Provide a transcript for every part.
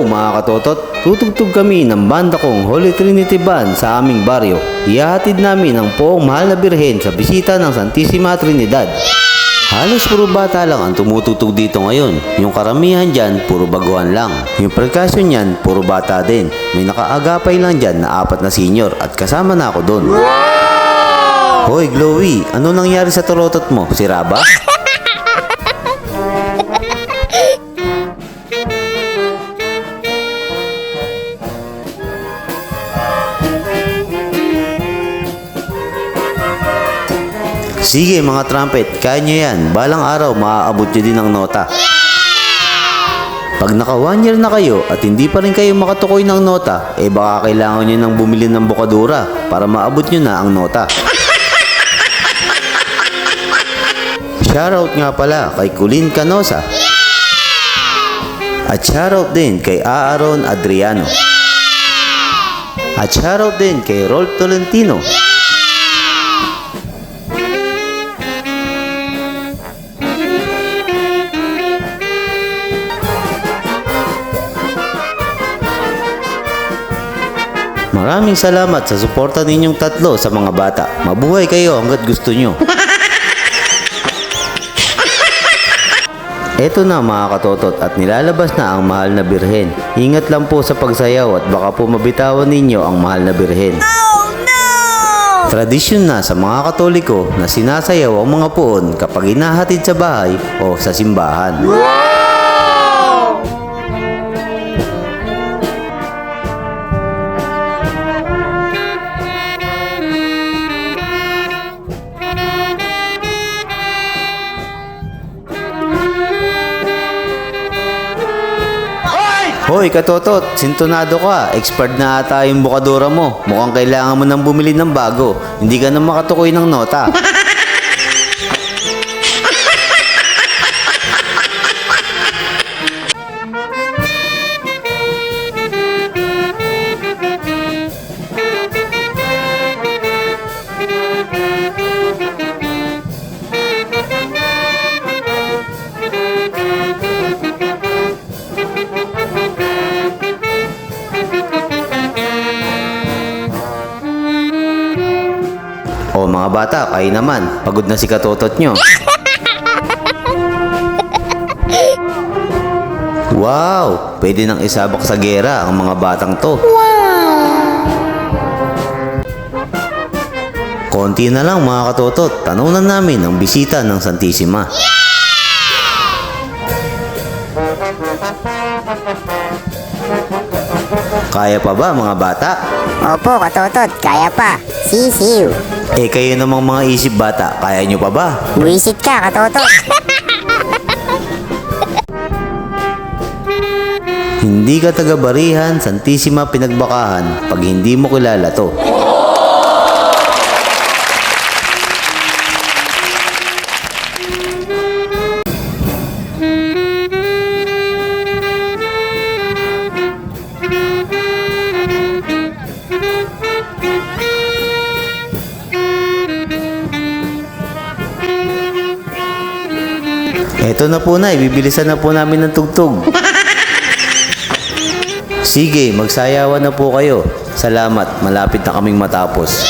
mga katotot, tutugtog kami ng banda kong Holy Trinity Band sa aming baryo. Ihahatid namin ang poong mahal na birhen sa bisita ng Santissima Trinidad. Halos puro bata lang ang tumutugtog dito ngayon. Yung karamihan dyan, puro baguhan lang. Yung percussion niyan, puro bata din. May nakaagapay lang dyan na 4 na senior at kasama na ako doon. Hoy Glowy, ano nangyari sa torotot mo? Sira ba? Sige mga trumpet, kaya nyo yan. Balang araw, maaabot nyo din ang nota. Pag naka 1 year na kayo at hindi pa rin kayo makatukoy ng nota, baka kailangan nyo nang bumili ng bukadura para maabot nyo na ang nota. Shoutout nga pala kay Colleen Canosa. At shoutout din kay Aaron Adriano. At shoutout din kay Rolf Tolentino. Maraming salamat sa suporta ninyong tatlo sa mga bata. Mabuhay kayo hanggat gusto nyo. Eto na mga katotot at nilalabas na ang mahal na birhen. Ingat lang po sa pagsayaw at baka po mabitawan ninyo ang mahal na birhen. Oh no! Tradisyon na sa mga Katoliko na sinasayaw ang mga puon kapag inahatid sa bahay o sa simbahan. Hoy katotot, sintonado ka. Expired na ata yung bukadura mo. Mukhang kailangan mo nang bumili ng bago. Hindi ka na makatukoy ng nota. O mga bata, kayo naman. Pagod na si katotot nyo. Wow! Pwede nang isabak sa gera ang mga batang to. Konti na lang mga katotot. Tanunan namin ang bisita ng Santissima. Kaya pa ba mga bata? Opo, katotot, kaya pa. Sisiw. Kayo namang mga isip bata, kaya nyo pa ba? Buisit ka, katotot. Hindi ka taga-Barihan, Santissima Pinagbakahan pag hindi mo kilala to. Eto na po na, ibibilisan na po namin ng tugtog. Sige, magsayawan na po kayo. Salamat, malapit na kaming matapos.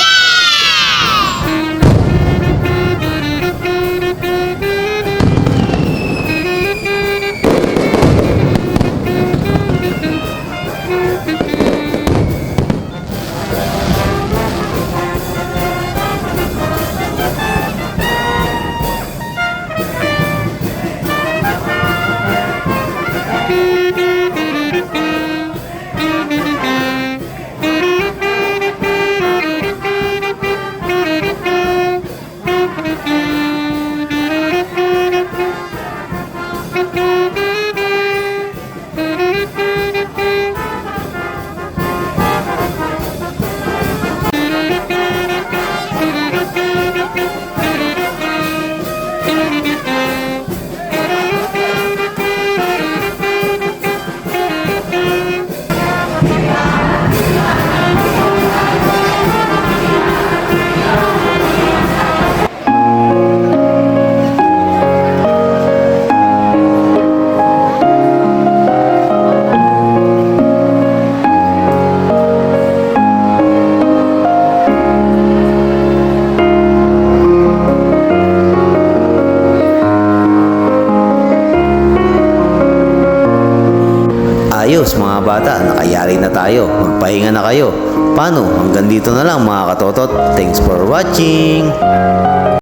Ayos mga bata, nakayari na tayo. Magpahinga na kayo. Paano? Hanggang dito na lang mga katotot. Thanks for watching!